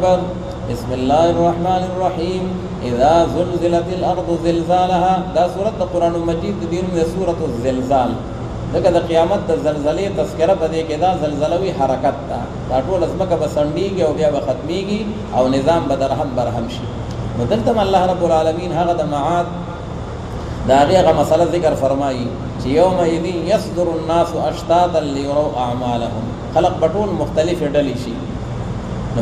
بسم الله الرحمن الرحيم اذا زلزلت الارض زلزالها. دا سورۃ قرآن مجید دین میں سورۃ الزلزال دغه د قیامت د زلزلې تذکرہ پدې کې دا زلزلوي حرکت دا ټول ازمکه بسنډيږي او بیا به ختميږي او نظام بدرهم برهم شي. نو دلته الله رب العالمین هغه د معاد دا هغه مسله ذکر فرمایي چې یوم یذین یصدر الناس اشتاتا لیروا اعمالهم. خلق بټول مختلف ډلې شي.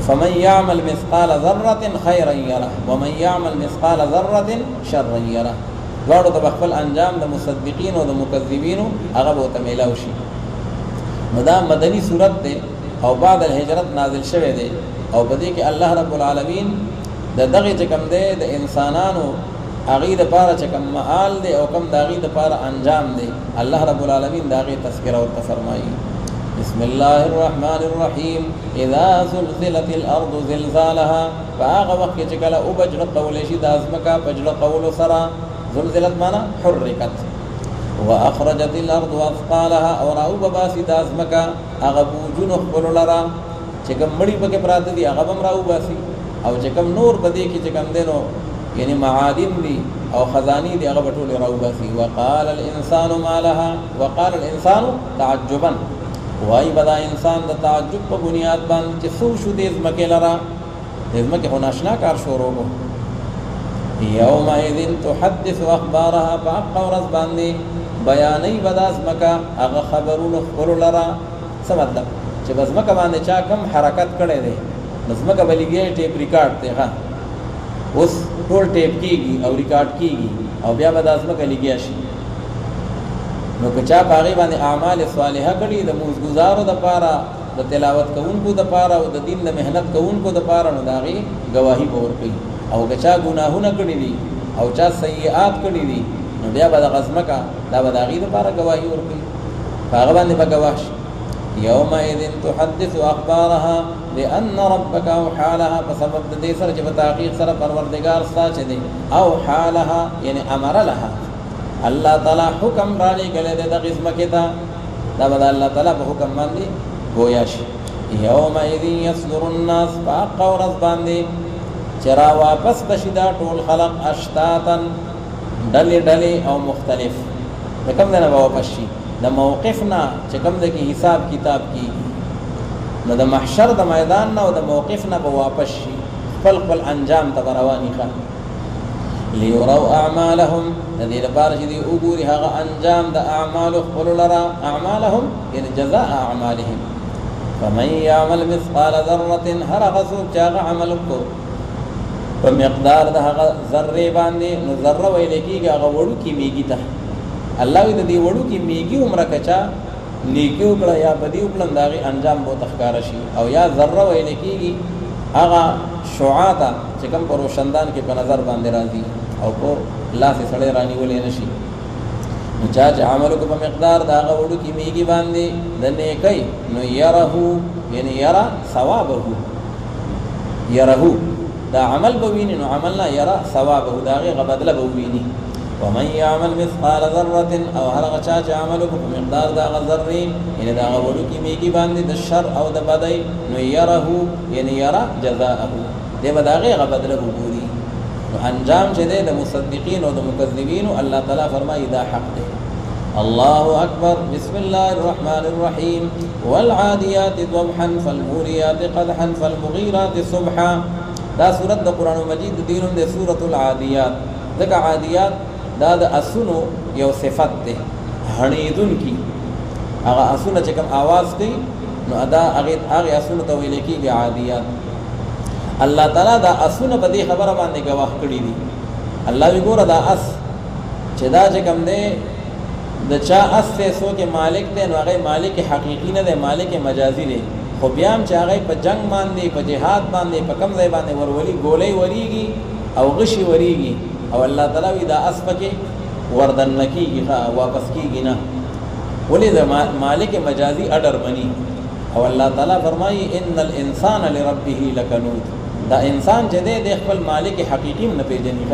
فمن يعمل مثقال ذره خيرا يره ومن يعمل مثقال ذره شرا يره. غواړو د خپل انجام د مصدقین او د مکذبین هغه به تملاو شي. نو دا مدنی صورت ده او بعد الهجرت نازل شوه ده او په دې کې الله رب العالمین د دغه چکم ده د انسانانو هغه د پاره چکم معال ده او کم داغي د پاره انجام ده. الله رب العالمین داغه تذکرہ او فرمایي بسم الله الرحمن الرحيم اذا زلزلت الارض زلزالها. فاغه وخت چې کله او بجړه قول شي د ازمکا بجړه قول سره زلزلت معنا حركت واخرجت الارض اثقالها اور او باسي د ازمکا هغه بوجونو خپل لرا چې کوم مړی پکې پراته دي هغه هم راو باسي او چې کوم نور بده کې چې کوم دینو یعنی معادن دي او خزانی دي هغه ټول راو باسي. وقال الانسان ما لها وقال الانسان تعجبا. وای بدا انسان د تعجب په بنیاد باندې چې سو شو دې زمکه لرا زمکه هو ناشنا کار شروع وو. یومئذ تحدث اخبارها فاقورز باندې بیانې بدا زمکه هغه خبرونه خپل لرا. څه مطلب چې زمکه باندې چا کم حرکت کړي دي زمکه بلګي ټیپ ریکارډ ته ها اوس ټول ټیپ کیږي او ریکارډ کیږي او بیا بدا زمکه لګي شي. نو کچا باغی باندې اعمال صالحه کړي د موزګزارو د پاره د تلاوت کوونکو د پاره او د دین د مهنت کوونکو د پاره نو داغي گواہی ور کوي. او کچا ګناهونه کړي دي او چا سیئات کړي دي نو بیا به د غزمکا دا به داغي د پاره گواہی ور کوي. هغه باندې به گواش یومئذ تحدث اخبارها لان ربك او حالها فسبب د دې سره چې په تحقیق سره پروردگار ساچ دي او حالها یعنی امر لها الله تعالی حکم را لګل د غزمکه تا دا به الله تعالی په حکم باندې گویا شي. یومئذ یصدر الناس فاقورز باندې چرا واپس بشدا ټول خلق اشتاتن ډلې ډلې او مختلف کوم نه واپس شي د موقفنا چې کوم د کې حساب کتاب کی نو د محشر د میدان نه او د موقفنا به واپس شي خپل خپل انجام ته رواني ښه. ليروا اعمالهم الذي لپاره چې دی وګوري هغه انجام د اعمال خپل لرا اعمالهم یعنی جزاء اعمالهم. فمن يعمل مثقال ذره هر غسوب چې هغه عمل کو په مقدار د هغه ذره باندې نو ذره ویل کېږي هغه وړو کې میږي ته الله دې وړو کې میږي عمره کچا نیکیو کړه یا بدیو کړه داغي انجام بو تخکار شي. او یا ذره ویل کېږي هغه شعاعه چې کوم پر روشندان کې په نظر باندې راځي او کو الله سے سړی رانی ولې نشي. نو چې عملو کو په مقدار دا غوړو کې میږي باندې د نیکي نو يرهو یعنی يرى ثوابه يرهو دا عمل بویني نو عملنا يرى ثوابه دا غي بدله بویني. ومن يعمل مثقال ذره او هر غچا چې عملو په مقدار دا ذره یعنی دا غوړو کې میږي باندې د شر او د بدای نو يرهو یعنی يرى جزاءه دې بداغه بدله وګوري. انجام چې د مصدقین او د مکذبین الله تعالی فرمایي دا حق دی. الله اکبر. بسم الله الرحمن الرحیم والعادیات ضبحا فالموريات قدحا فالمغیرات صبحا. دا سورۃ د قران مجید دینوم د سورۃ العادیات. دغه عادیات دا د اسونو یو صفت ده هنیدون کی هغه اسونه چې کوم आवाज کوي نو ادا هغه اسونه ته ویل کېږي عادیات. الله تعالی دا اسونه په دې خبره باندې گواه کړی دي. الله وی ګوره دا اس چې دا چې کوم دی د چا اس ته سو کې مالک دی نو هغه مالک حقيقي نه دی مالک مجازي دی. خو بیا هم چې هغه په جنگ باندې په جهاد باندې په کم ځای باندې ورولي ګولې وریږي او غشي وریږي او الله تعالی وی دا اس پکې وردن نکیږي واپس کیږي نه ولې دا مالک مجازي اډر بني. او الله تعالی فرمایي ان الانسان لربه لکنود. دا انسان چې د خپل مالک حقيقي نه پیژني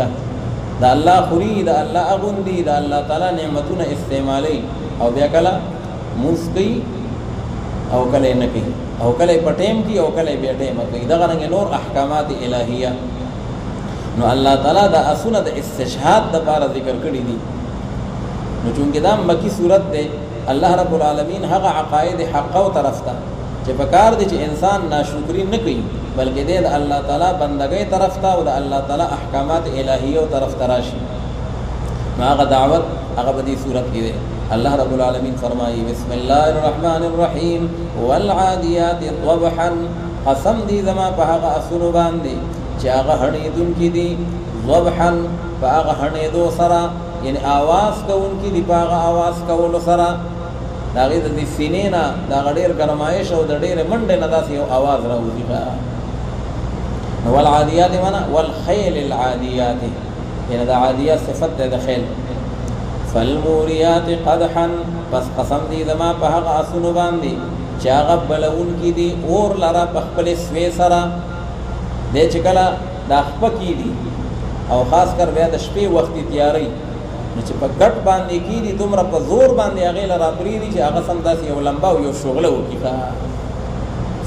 دا الله خوري دا الله اغوندي دا الله تعالی نعمتونه استعمالي او بیا کله مسکی او کله نه کوي او کله پټیم کی او کله بیا ټیم کوي دا غنګ نور احکامات الهیه نو الله تعالی دا اسونه د استشهاد د لپاره ذکر کړی دي نو چونګې دا مکی صورت ده الله رب العالمین هغه عقاید حق او طرف ته چې پکار دي چې انسان ناشکری نه کوي بلکې د الله تعالی بندګۍ طرف ته او د الله تعالی احکامات الهیه او طرف ته راشي هغه دعوت هغه په دې صورت کې ده الله رب العالمین فرمایي بسم الله الرحمن الرحیم والعادیات ضبحا قسم دي زما په هغه اسونو باندې چې هغه هړېدون کې دي ضبحا په هغه هړېدو سره یعنی आवाज کوونکی دی په هغه आवाज کولو سره دا غي د سینې نه دا ډېر ګرمایش او د ډېر منډه نه داسې یو आवाज راوځي والعادیات معنا والخيل العادیات یعنی دا عادیات صفت ده د خیل فالموریات قدحا پس قسم دی زما په هغه اسونو باندې چې هغه بلون کې دي اور لرا په خپل سوي سره د چکلا دا خپکی دي او خاص کر بیا د شپې وخت تیاری نو چې په ګټ باندې کې دي دومره په زور باندې هغه لرا پری دي چې هغه سم داسې یو لمبا او یو شغله وکړي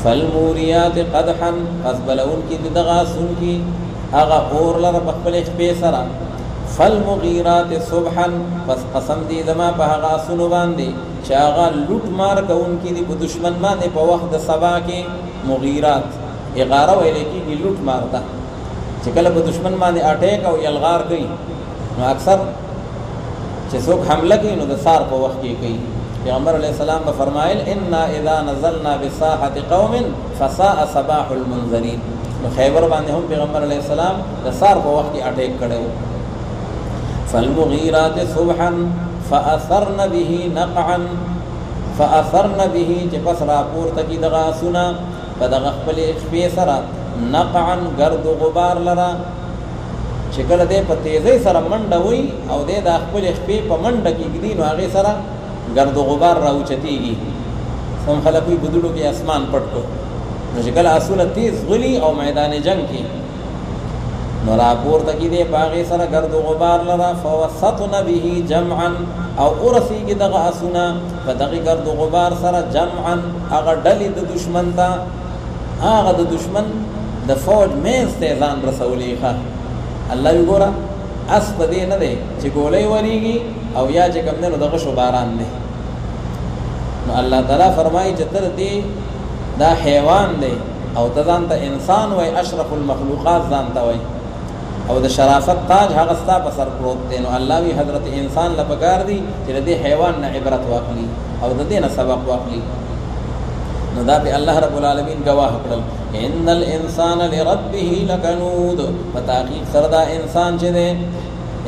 فالموریات قدحا پس بلون کې دغه سن کې هغه اور لرا په خپل شپې سره فالمغیرات صبحا پس قسم دی زما په هغه سن باندې چې هغه لوټ مار کوونکې دي په دشمن باندې په وخت د سبا کې مغیرات اغاره ویل کېږي لوټ مارتا چې کله په دشمن باندې اٹیک او یلغار کوي نو اکثر چې څوک حمله کوي نو د سار په وخت کې کوي پیغمبر علیه السلام به فرمایل ان اذا نزلنا بساحه قوم فساء صباح المنذرين نو خیبر باندې هم پیغمبر علیه السلام د سار په وخت کې اٹیک کړو فالمغیرات صبحا فاثرن به نقعا فاثرن به چې پس را پورته کی دغه سنا په دغه خپل شپې سره نقعا گرد و غبار لرا چې کله دې په تیزی سره منډه وي او دې د خپل شپې په منډه کې ګدي نو هغه سره گرد و غبار راوچتيږي سم خلک وي بدلو کې اسمان پټ کو نو چې کله اصله تیز غلي او میدان جنگ کې نو را پورته کې دې باغې سره گرد و غبار لرا فوسطن به جمعا او ورسیږي دغه اسونه په دغه گرد و غبار سره جمعا هغه ډلې د دشمن ته هغه د دشمن د فوج مېز ته ځان رسولې ښه الله یې ګوره اس په دې نه دی چې ګولۍ ورېږي او یا چې کوم دی نو دغه شو باران دی نو الله تعالی فرمایي چې تر دې دا حیوان دی او ته ځان ته انسان وای اشرف المخلوقات ځان ته وای او د شرافت تاج هغه ستا په سر پروت دی نو الله وی حضرت انسان له پکار دی چې دې حیوان نه عبرت واخلي او د دې نه سبق واخلي نو دا به الله رب العالمین گواه کړل ان الانسان لربه لکنود فتحقیق سردا انسان چې دی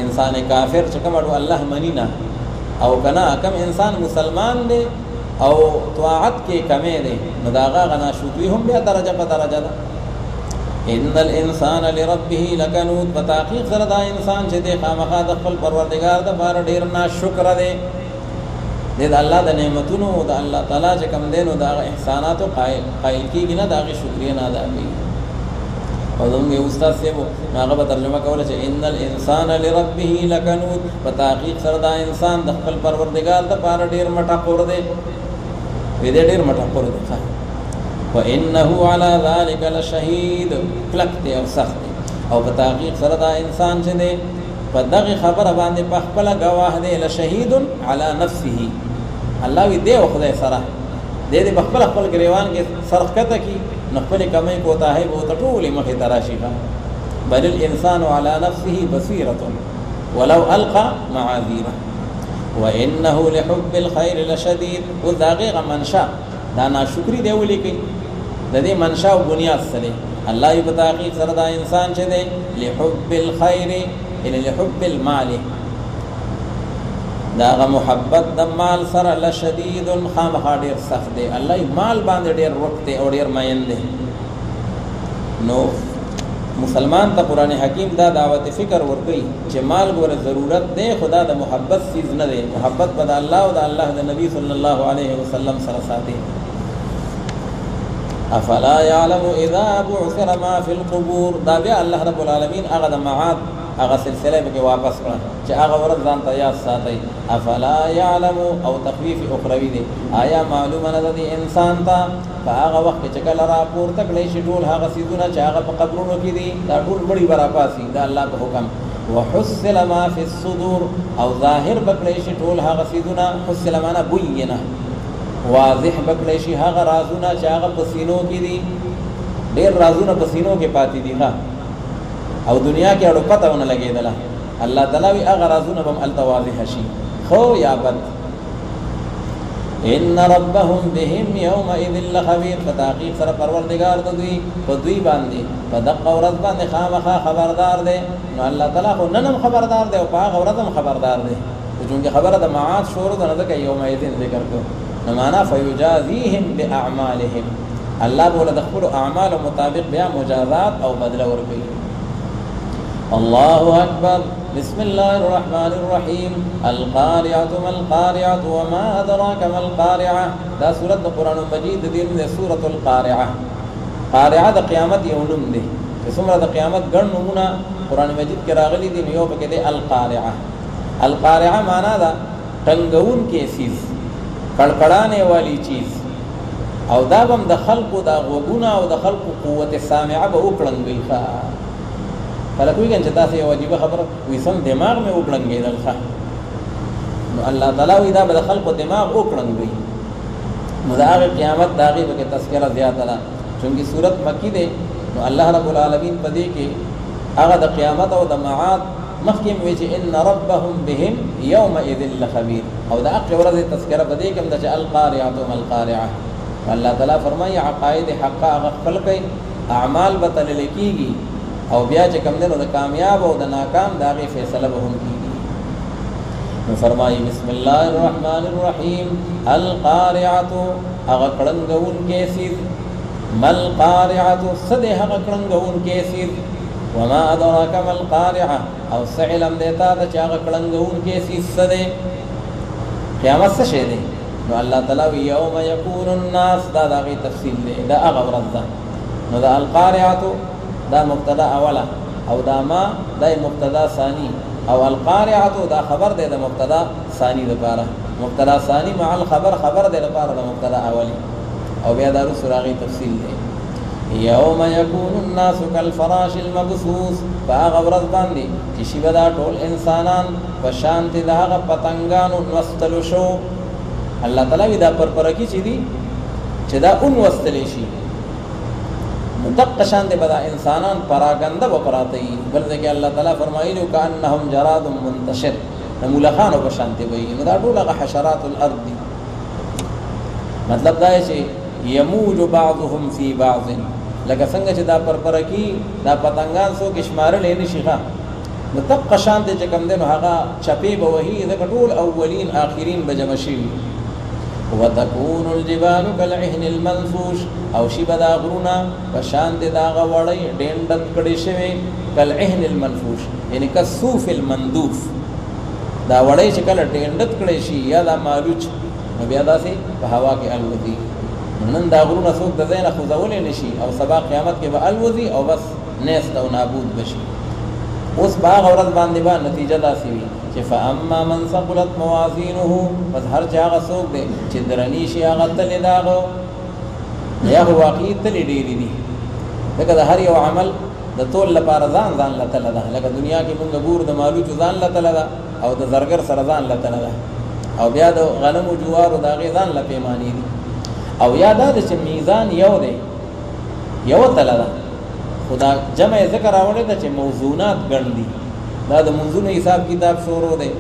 انسان کافر چې کوم الله منینا او کنا کم انسان مسلمان دی او طاعت کې کمې دی نو دا غنا شکری هم بیا درجه په درجه ده ان الانسان لربه لکنود فتحقیق سردا انسان چې دی خامخا د خپل پروردگار د بار ډیر ناشکر دی د الله د نعمتونو د الله تعالی چې کوم دینو د احسانات او قائل کیږي نه دغه شکریا نه ادا کوي او زموږ استاد سیمو هغه په ترجمه کوله چې ان الانسان لربه لکنود په تحقیق سره دا انسان د خپل پروردگار د پاره ډیر مټه خور دی دې ډیر مټه خور دی وانه على ذلك لشهید کلکته او سخت او په تحقیق سره دا انسان چې دی په دغه خبره باندې په خپل گواه دی لشهید علی نفسه الله وی دی او خدای سره دې په خپل خپل گریوان کې سرخته کی نخپل کمای کوتا ہے وہ ټول مخه تراشی بل الانسان على نفسه بصيره ولو القى معاذيره وانه لحب الخير لشديد وذاغه منشا دا ناشکری دی ولي کوي د دې منشا او بنیاد سره الله یې بتاقی سره دا انسان چې دی لحب الخير ان لحب المال دا محبت د مال سره لشدید خامخا ډیر سخت دی الله مال باندې ډیر وخت او ډیر مین دی نو مسلمان ته قران حکیم دا دعوت فکر ورکړي چې مال ګوره ضرورت دی خدا د محبت چیز نه دی محبت بد الله او د الله د نبی صلی الله علیه وسلم سره ساتي افلا يعلم اذا بعثر ما في القبور. دا بیا الله رب العالمین هغه د معاد هغه سلسله به واپس کړه چې هغه ورځ ځان ته یاد ساتي. افلا يعلم او تخفیف اخروی دی، آیا معلومه نه ده انسان ته په هغه وخت چې کله را پورته کړي شي ټول هغه سیدونه چې هغه په قبرونو کې دي دا ټول مړي براباسي دا الله په حکم. وحصل ما في الصدور او ظاهر بکړي شي ټول هغه سیدونه، حصل معنا بینه واضح بکړي شي هغه رازونه چې هغه په سینو کې دي. ډېر رازونه په سینو کې پاتې دي او دنیا کې اړو پته ونه لګېدله. الله تعالی وی هغه رازونه به هم هلته واضح شي، خو یا بد. ان ربهم بهم یومئذ لخبیر. په تحقیق سره پروردګار د دوی په دوی باندې په دقه ورځ باندې خامخا خبردار دی. نو الله تعالی خو نن هم خبردار دی او په هغه ورځ هم خبردار دی. چونکې خبره د معاد شروع ده، نه ځکه یومئذ ذکر کړو. نو معنا فیجازیهم باعمالهم، الله بوله د خپلو اعمالو مطابق بیا مجازات او بدله ورکوي. الله اکبر. بسم الله الرحمن الرحیم. القارعة ما القارعة وما ادراك ما القارعة. دا سورۃ د قرآن مجید د دې سورۃ القارعة. قارعه د قیامت یو نوم دی. چې څومره د قیامت ګڼ نومونه قرآن مجید کې راغلي دي نو یو پکې دی القارعة. القارعه معنا دا ټنګون کې چیز، کړکړانه والی چیز. او دا بم د خلقو د غوګونه او د خلقو قوت سامعه به وکړنګي ښا خلک وی چې تاسو یو واجب خبره وي سم دماغ مې وکړنګېدل ښا. نو الله تعالی وی دا به د خلقو دماغ وکړنګي. نو دا قیامت داغي به تذکرہ زیاته ده چونکی صورت مکی ده. نو الله رب العالمین په دې کې هغه د قیامت او د معاد مخکې وی چې ان ربهم بهم یومئذ لخبیر. او دا اخر ورځ تذکرہ په دې کې د القارعة ما القارعة. الله تعالی فرمایي عقاید حقه هغه خپل کوي، اعمال به تلل کېږي او بیا چې کوم دنو د کامیاب او د ناکام د هغې فیصله به هم کېږي. نو فرمایي بسم الله الرحمن الرحیم. القارعة هغه کړنګونکې څیز، ما القارعة څه دی هغه کړنګونکې څیز، وما ادراک ما القارعة او څه علم دی تا ته چې هغه کړنګونکې څیز څه دی. قیامت څه شی دی؟ نو الله تعالی وی یوم یکون الناس. دا د هغې تفصیل دی، دا هغه ورځ ده. نو دا القارعة دا مبتدا اوله او دا ما دا مبتدا ثانی او القارعة دا خبر دی د مبتدا ثانی لپاره. مبتدا ثانی مع الخبر خبر دی لپاره د مبتدا اولی او بیا دا رسول هغې تفصیل دی. یوم یکون الناس کالفراش المبثوث. په هغه ورځ باندې چې شي به دا ټول انسانان په شانتې د هغه پتنګانو نوستلو شو. الله تعالی دا پرپرکی چې دي چې دا اونوستلی شي نو دقه شانتې به دا انسانان پراګنده به پراته وي. بل ځای کې الله تعالی فرمایلي کأنهم جراد منتشر، د مولخانو په شانتې به وي. نو دا ټول هغه حشرات الارض دي. مطلب دا چې یموج بعضهم فی بعض، لکه څنګه چې دا پرپرکی دا پتنګان څوک شمارلی نه شي ښه. نو دقه شانتې چې کوم دی نو هغه چپې به وهي، ځکه ټول اولین آخرین به جمع شوي. وتكون الجبال كالعهن المنفوش. او شي به دا غرونه په شانتې د هغه وړۍ ډینډت کړې شوې کالعهن المنفوش، یعنې کالصوف المندوف. دا وړۍ چې کله ډینډت کړې شي یا دا مالوچ نو بیا داسې په هوا کې الوځي. نن دا غرونه څوک د ځای نه خوځولی نه شي او سبا قیامت کې به الوځي او بس نیست او نابود بشي. اوس په هغه ورځ باندې به نتیجه داسې وي چې فاما من ثقلت موازینه، بس هر چې هغه څوک دی چې درني شي هغه تلې د هغه یا خو واقعي تلې ډېرې دي. ځکه د هر یو عمل د تول لپاره ځان له تله ده. لکه دنیا کې مونږ ګورو د مالوچو ځان له تله ده او د زرګر سره ځان له تله ده او بیا د غنمو جوارو د هغې ځان له پیمانې دي. او یا دا ده چې میزان یو دی، یوه تله ده، خو دا جمع یې ځکه راوړې ده چې موضوعات ګڼ دي. دا د منځونو حساب کتاب شروع دی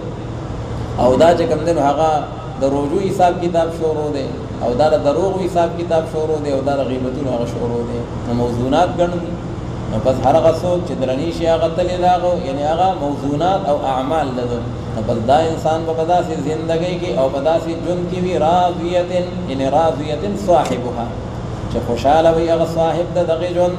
او دا چې کوم دی نو هغه د روژو حساب کتاب شروع دی او دا د دروغو حساب کتاب شروع دی او دا د غیبتونو هغه شروع دی. نو موضوعات ګڼ دي. نو پس هر هغه څوک چې درني شي هغه تلې د هغه، یعنې هغه موضوعات او اعمال د ده. نو پس دا انسان به په داسې زندګۍ کې او په داسې ژوند کې وي راضیة، یعنې راضیة صاحبها، چې خوشحاله وي هغه صاحب د دغې ژوند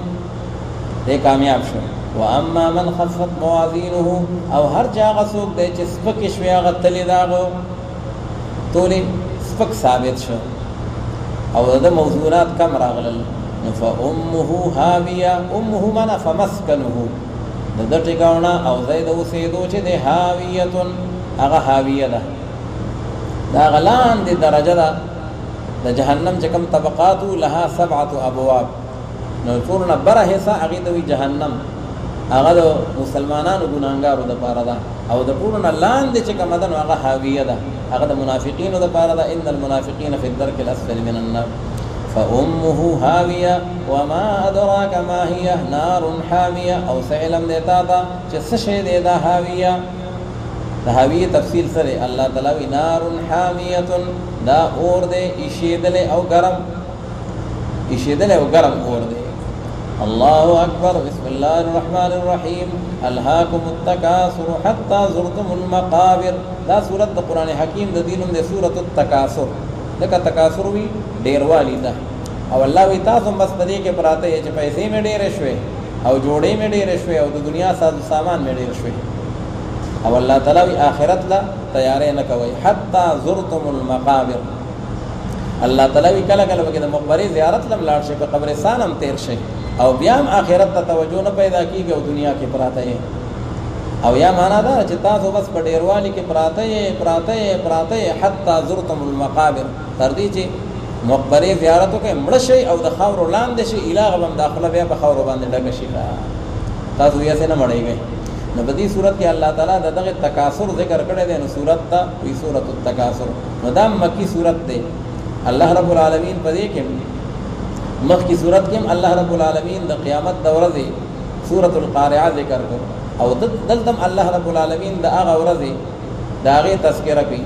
دی کامیاب شو. واما من خفت موازینه، او هر چا هغه څوک دی چې سپکې شوې هغه تلې د هغه تولې سپک ثابت شو او د موضوعات کم راغلل. فامه هاویه، امه معنا فمسکنه، د ټیکاونه او زید اوسېدو چې د هاویتون هغه هاویه ده، دا غلان دی درجه ده د جهنم چې کوم طبقات لها 7 ابواب، نو ټولنه بره حصہ هغه د جهنم هغه د مسلمانانو ګناهګارو د پاره ده، او د ټولنه لاندې چې کوم ده هغه هاویه ده، هغه د منافقینو د پاره ده، ان المنافقین فی الدرک الاسفل من النار. فامه هاویه وما ادراک ما هي نار حامیه، او سعلم دیتا تا چې څه شی دی دا هاویه. د هاویه تفصیل سره الله تعالی وی نار حامیه، دا اور دی ایشیدل او ګرم، ایشیدل او ګرم اور دی. الله اکبر. بسم الله الرحمن الرحیم. الهاکم التکاثر حتى زرتم المقابر. دا سورۃ د قران حکیم د دینم د سورۃ التکاثر، دغه تکاثر وی ډیروالی ده، او الله وی تاسو بس پدې کې پراته چې پیسې مې ډېرې شوي او جوړې مې ډېرې شوي او د دنیا ساز سامان مې ډېر شوي، او الله تعالی وی آخرت لا تیارې نه کوي. حتى زرتم المقابر. الله تعالی وی کله کله وګړي د مقبره زیارت لم لاړ شي، په قبرستان هم تیر شي، او بیا هم آخرت ته توجه نه پیدا کیږي او دنیا کې پراته یې. او یا معنا دا چې تاسو بس په ډیروالی کې پراته یې حتی زرتم المقابر، تر دې چې مقبره زیارت وکړئ، مړ شئ او د خاورو لاندې شئ، الهغه به هم داخله بیا په خاورو باندې ډکه شي، تاسو یې څه نه مړېږئ. نو په دې صورت کې الله تعالی دغه تکاثر ذکر کړی دی، نو صورت ته وی سورۃ التکاثر، نو دا مکی صورت دی. الله رب العالمین په دې کې مخکې صورت کې الله رب العالمین د قیامت د ورځې سورۃ القارعه ذکر کړ، او دلته الله رب العالمین د هغه ورځې د هغې تذکره کوي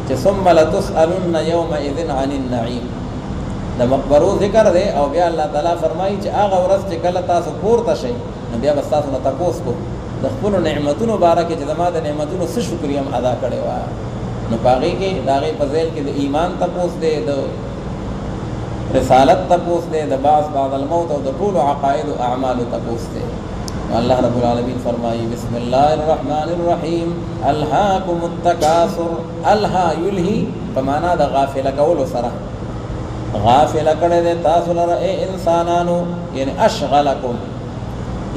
چې ثم لتسألن یومئذ عن النعیم. د مقبرو ذکر دی، او بیا الله تعالی فرمایي چې هغه ورځ چې کله تاسو پورته شئ، نو بیا به تاسو نه تپوس کو د خپلو نعمتونو باره کې چې زما د نعمتونو څه شکریه م ادا کړې وه. نو په هغې کې د هغې په ذیل کې د ایمان تپوس دی، د رسالت تپوس دی، د بعث بعد الموت او د ټولو عقاید او اعمالو تپوس دی. الله رب العالمین فرمایي بسم الله الرحمن الرحیم. الهاکم التکاثر. الها یلهی په معنا د غافله کولو سره، غافله کړی دی تاسو لره ای انسانانو، یعنی اشغلکم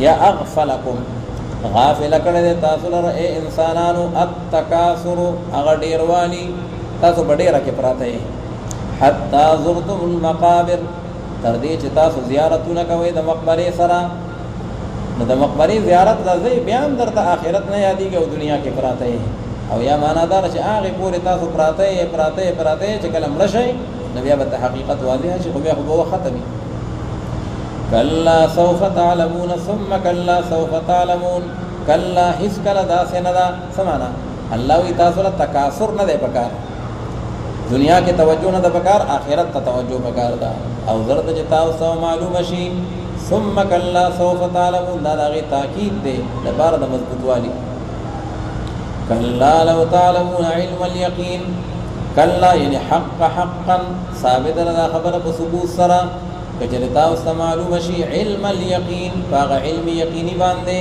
یا اغفلکم، غافله کړی دی تاسو لره ای انسانانو. التکاثر هغه ډیروالی، تاسو په ډیره کې پراته یې. حتی زرتم المقابر، تر دې چې تاسو زیارتونه کوئ د مقبرې سره. نو د مقبرې زیارت راځئ، بیا هم درته آخرت نه یادېږي او دنیا کې پراته یې. او یا معنا دار چې هغې پورې تاسو پراته یې چې کله مړه شئ، نو بیا به ته حقیقت واضحه شي، خو بیا خو به وخت ختم وي. کلا سوف تعلمون ثم کلا سوف تعلمون. کلا هیڅ کله داسې نه ده. څه معنا؟ الله وایي تاسو له تکاثر نه دی پکار، دنیا کې توجه نه ده پکار، آخرت ته توجه پکار ده. او زر ته چې تاسو معلومه شي ثم کلا سوف تعلمون، دا د هغې تاکید دی لپاره د مضبوطوالي. کلا لو تعلمون علم الیقین. کلا یعنی حقا ثابت ده دا خبره په ثبوت سره، که چېرې تاسو ته معلومه شي علم الیقین، په هغه علم یقیني باندې،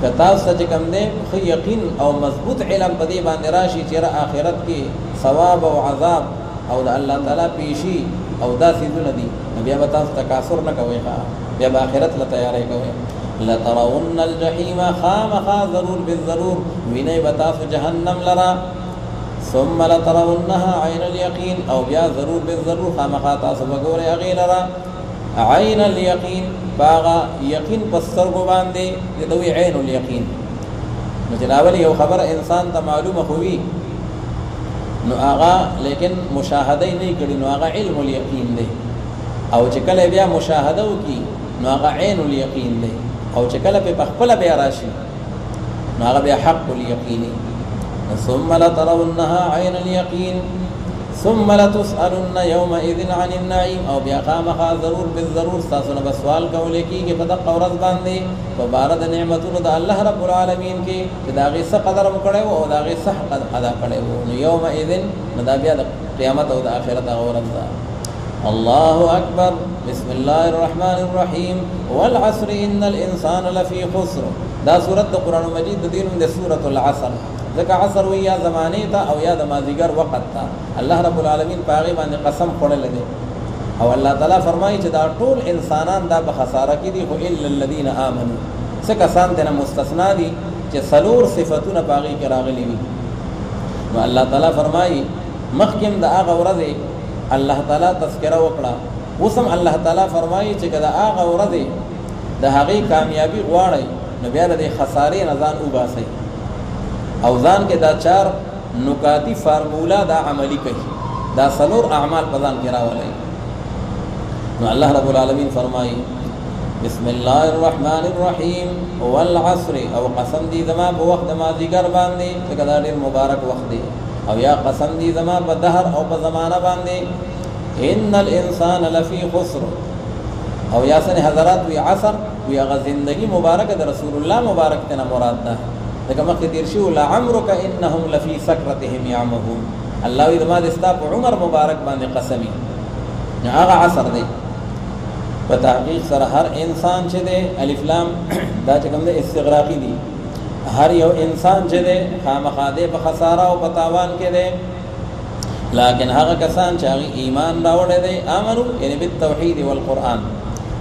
که تاسو ته چې کوم دی ښه یقین او مضبوط علم په دې باندې راشي چې آخرت کې ثواب او عذاب او د الله تعالی پیشي او دا څیزونه دي، نو بیا به تاسو تکاثر نه کوئ، بیا به آخرت له تیاری کوئ. لترون الجحیم، خامخا ضرور بالضرور وینئ به تاسو جهنم لرا. ثم لترونها عین الیقین، او بیا ضرور بالضرور خامخا تاسو به ګورئ هغې لرا عین الیقین، په هغه یقین په سترګو باندې، دې ته وایي عین الیقین. نو چې راولي یو خبره انسان ته معلومه خو وي، نو هغه لیکن مشاهده یې نه کړي، نو هغه علم الیقین دی. او چې کله بیا مشاهده وکړي، نو هغه عین الیقین دی. او چې کله په خپله بیا راشي، نو هغه بیا حق الیقیني. ثم لترونها عین الیقین ثم لتسألن یومئذ عن النعیم، او بیا خامخا ضرور بالضرور تاسو نه به سوال کولی کېږي په دغه ورځ باندې په باره د نعمتونو د الله رب العالمین کې چې د هغې څه قدر م کړی و او د هغې څه حق ادا کړی و. نو یومئذ نو دا بیا د قیامت او د آخرت هغه ورځ ده. الله اکبر. بسم الله الرحمن الرحیم. والعصر ان الانسان لفی خسر. دا سورت د قرآن مجید د دین د سورة العصر، ځکه عصر وی یا زمانې ته او یا د مازدیګر وخت ته الله رب العالمین په هغې باندې قسم خوړلی دی. او الله تعالی فرمایي چې دا ټول انسانان دا به خساره کې دي خو الا الذين امنوا څه کسان دنه مستثنا دي چې څلور صفاتونه باغی کې راغلي وي نو الله تعالی فرمایي مخکم د هغه ورځې الله تعالی تذکرہ وکړه وسم الله تعالی فرمایي چې دا هغه ورځې د هغه کامیابی غواړي نو بیا د خسارې نه ځان وباسي او ځان کې دا چار نکاتی فارمولا دا عملی کوي دا څلور اعمال په ځان کې راولي نو الله رب العالمین فرمایي بسم الله الرحمن الرحیم والعصر او قسم دی زما په وخت ما ذکر باندې چې دا ډېر مبارک وخت دی او یا قسم دی زما په دهر او په زمانہ باندې ان الانسان لفی خسر او یا سن حضرات وی عصر وی هغه زندگی مبارک د رسول الله مبارک ته مراد ده دغه مخ دیر شو لعمرک انهم لفی سکرتهم یعمهون الله دې ما دې ستا په عمر مبارک باندې قسمی هغه عصر دی په تحقیق سره هر انسان چې دی الف لام دا چې کوم دی استغراقی دی هر یو انسان چې دی خامخا دی په خساره او په تاوان کې دی لیکن هغه کسان چې هغه ایمان راوړی دی امنو یعنی بالتوحید والقرآن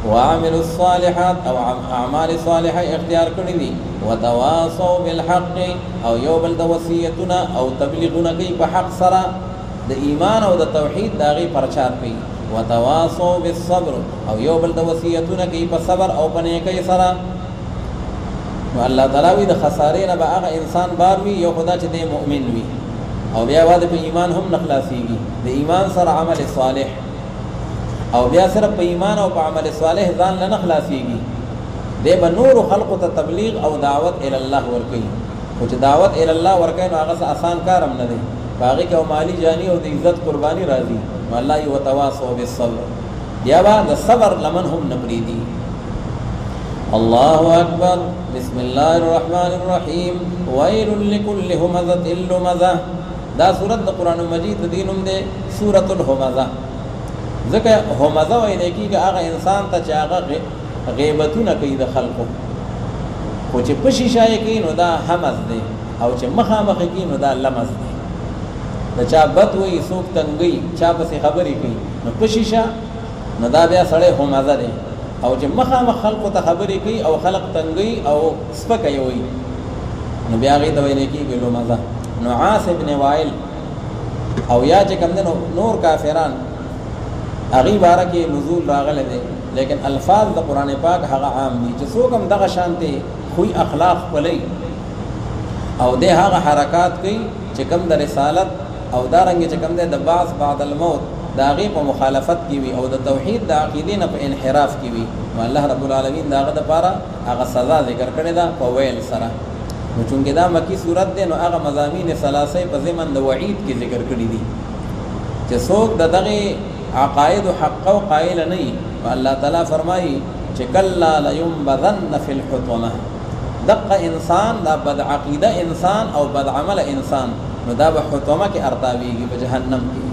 وعملوا الصالحات او اعمال صالحه اختیار کړی دي وتواصوا بالحق او یو بل د وصیتونه او تبلیغونه کوي په حق سره د ایمان او د توحید داغي پرچار کوي وتواصوا بالصبر او یو بل د وصیتونه کوي په صبر او په نیکۍ سره نو الله تعالی وی د خسارې نه به هغه انسان بار وي یو خدا چې د مؤمن وي او بیا واده په ایمان هم نخلاصيږي د ایمان سره عمل صالح او بیا سره په ایمان او په عمل صالح ځان نه خلاصيږي د به نور خلق ته تبلیغ او دعوت ال الله ورکوي او چې دعوت ال الله ورکوي نو هغه آسان کار هم نه دی باقي کو مالی جانی او د عزت قرباني راځي والله یو تواصوا بالصبر بیا با د صبر لمن هم نبریدي الله اکبر بسم الله الرحمن الرحیم ويل لكل همزه لمزه دا سورۃ د قران مجید دینوم ده سورۃ الهمزه ځکه همزه وای نه کیږي هغه انسان ته چې هغه غیبتونه کوي د خلقو خو چې په شیشه کوي نو دا همز دی او چې مخامخ کوي نو دا لمز دی د چا بد وي سوک تنګي چا په خبرې کوي نو په شیشه نو دا بیا سړی همزه دی او چې مخامخ خلقو ته خبرې کوي او خلق تنګي او سپکه وي نو بیا غي د وینې کیږي لمزه نو عاص ابن وائل او یا چې کوم نور کافران اغي بارکه نزول راغله دي لیکن الفاظ د قران پاک هغه عام دي چې څوک هم دغه شانتي خوې اخلاق ولي او د هغه حرکات کوي چې کوم د رسالت او دارنګ چې کوم د بعث بعد الموت دا غي په مخالفت کی وي او د توحید د عقیدې نه په انحراف کی وي نو الله رب العالمین داغه د پاره هغه سزا ذکر کړی دا په ویل سره نو چونګه دا مکی صورت ده نو هغه مضامین ثلاثه په ضمن د وعید کې ذکر کړی دي چې څوک دغه عقاید حق او قائل نه الله تعالی فرمایي چې کلا لينبذن فی الحطمه دقه انسان دا بد عقیده انسان او بد عمل انسان نو دا به حطمه کې ارتاویږي په جهنم کې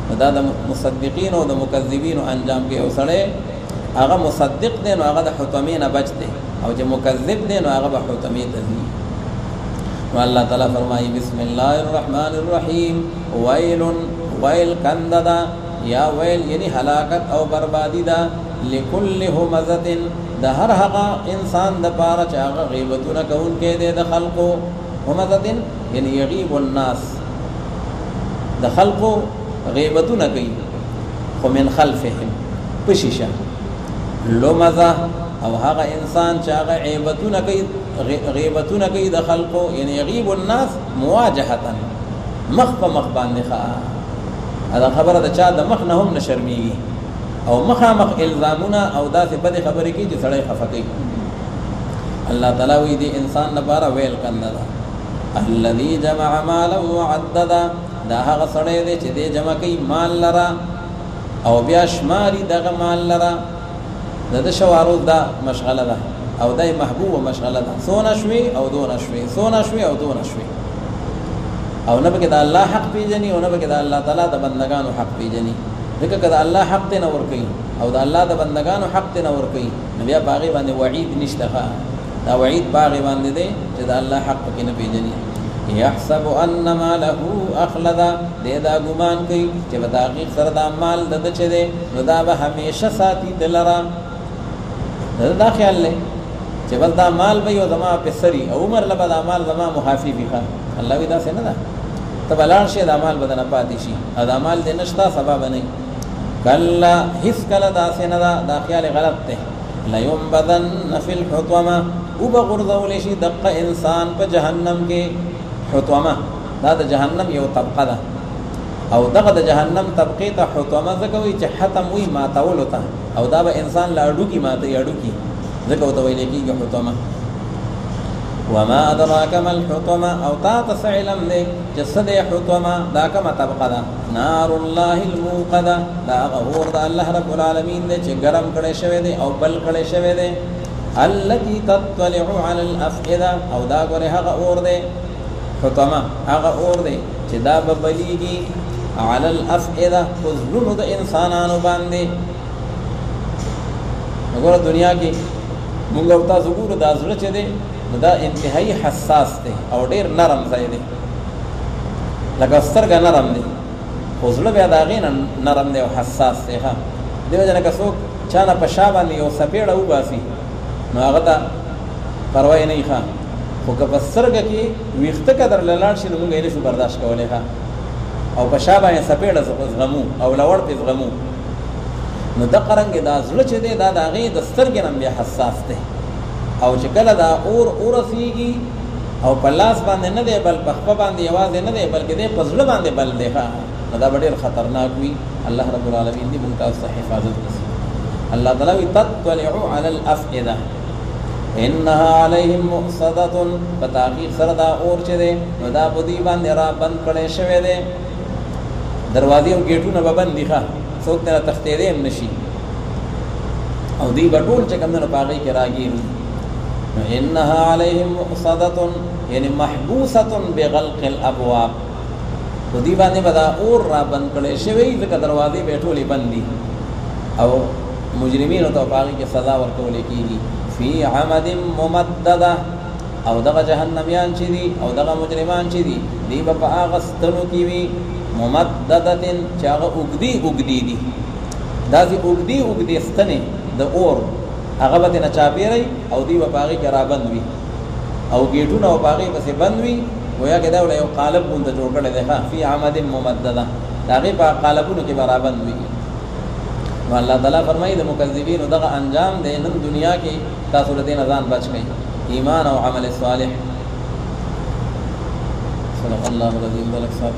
نو دا د مصدقین او د مکذبین انجام کې او سره هغه مصدق دی نو هغه د حطمه نه بچ دی او چې مکذب دی نو هغه به حطمه ته ځي نو الله تعالی فرمایي بسم الله الرحمن الرحیم ویل کنددا یا ویل یعنی هلاکت او بربادی دا لكل همزه د هر هغه انسان د پاره چې هغه غیبتونه کوونکې دي د خلقو همزه یعنی یغیب الناس د خلقو غیبتونه کوي خو من خلفهم پشیشه لمزه او هغه انسان چې هغه غیبتونه کوي د خلقو یعنی یغیب الناس مواجهه مخ په مخ باندې دا خبره د چا د مخ نه هم نشرمېږي او مخامخ الزامونه او داسې بدې خبرې کوي چې سړی خفه کوي الله تعالی وی دي انسان لپاره ویل کنده ده الذي جمع مالا وعددا دا هغه سړی دی چې دې جمع کوي مال لرا او بیا شماري دغه مال لرا د شوارو دا مشغله ده او دای محبوبه مشغله ده سونه شوي او دونه شوي سونه شوي او دونه شوي او نه بګد الله حق پیجنې او نه بګد الله تعالی د بندگانو حق پیجنې ځکه کله الله حق ته نه ور کوي او د الله د بندگانو حق ته نه ور کوي نو بیا باغی باندې وعید نشته دا وعید باغی باندې دی چې د الله حق کې نه پیجنې یحسب ان ماله اخلدا دې دا ګمان کوي چې په تحقیق سره دا مال د چه دی نو دا به همیشه ساتي دلرا دا خیال لې چې بل دا مال به یو زما په سری او عمر لبا دا مال زما محافظ وي الله وی دا څنګه ده ته بلان شي دا مال بدن پاتې شي دا مال دې نشتا سبب نه کلا هیڅ کله دا څنګه دا خیال غلط دی لا ينبذن في الحطمه وبغرضول شي دق انسان په جهنم کې حطمه دا د جهنم یو طبقه ده او دغه د جهنم طبقه ته حطمه زکوي چې حتم وي ماتول وته او دا به انسان لا اډو کی ماته اډو کی زکو ته ویل کېږي حطمه وما ادراك ما الحطمه او تا تسعلم دې جسد حطمه دا کومه طبقه ده نار الله الموقده دا غور د الله رب العالمین دې چې ګرم کړي شوی دی او بل کړي شوی دی التي تطلع على الافئده او دا ګوره هغه اور دی حطمه هغه اور دی چې دا به بلیږي على الافئده حضور د انسانانو باندې وګوره دنیا کې موږ او تاسو ګورو دا زړه چې دی دا انتهایی حساس دی او ډیر نرم ځای دی لکه سترګه نرم دی خو زړه بیا د هغې نه نرم دی او حساس دی ښه دې وجه نه که څوک چا نه په شا باندې یو څپېړه وباسي نو هغه ته پروا یې نه وي ښه خو که په سترګه کې ویښته قدر له لاړ شي نو موږ یې نه شو برداشت کولی ښه او په شا باندې څپېړه زغمو او لوړ پې زغمو نو دغه رنګې دا زړه چې دی دا د هغې د سترګې نه بیا حساس دی او چې کله دا اور ورسیږي او په لاس باندې نه دی بل په خپه باندې یوازې نه دی بلکې دی په زړه باندې بل دی ښه نو دا به ډېر خطرناک وي الله رب العالمین دې موږ تاسو ته حفاظت وکړي الله تعالی وی تطلع علی الافئده انها علیهم مؤصده په تحقیق سره دا اور چې دی نو دا په دې باندې را بند کړی شوی دی دروازې او ګیټونه به بند دي ښه څوک ترې تښتېدی هم نه شي او دوی به ټول چې کوم دی نو په هغې کې راګېري انها عليهم مؤصده یعنی محبوسه بغلق الابواب خو دې باندې به دا اور را بند کړی شوی ځکه دروازې به ټولې بند دي او مجرمینو ته په هغې کې سزا ورکولی کېږي فی عمد ممدده او دغه جهنمیان چې دي او دغه مجرمان چې دي دوی به په هغه ستنو کې وي ممددتن چې هغه اوږدې اوږدې دي داسې اوږدې اوږدې ستنې د اور هغه به ترنه چاپېری او دوی به په هغې کې رابند وي او ګېټونه او په هغې پسې بند وي گویا کې دا یو قالب غونته جوړ کړی دی ښه فی عمد ممدده د هغې په قالبونو کې به رابند وي نو الله تعالی فرمایي د مکذبینو دغه انجام دی نن دنیا کې تاسو له دې نه ځان بچ کړئ ایمان او عمل صالح صدق الله العظیم ولک صاحب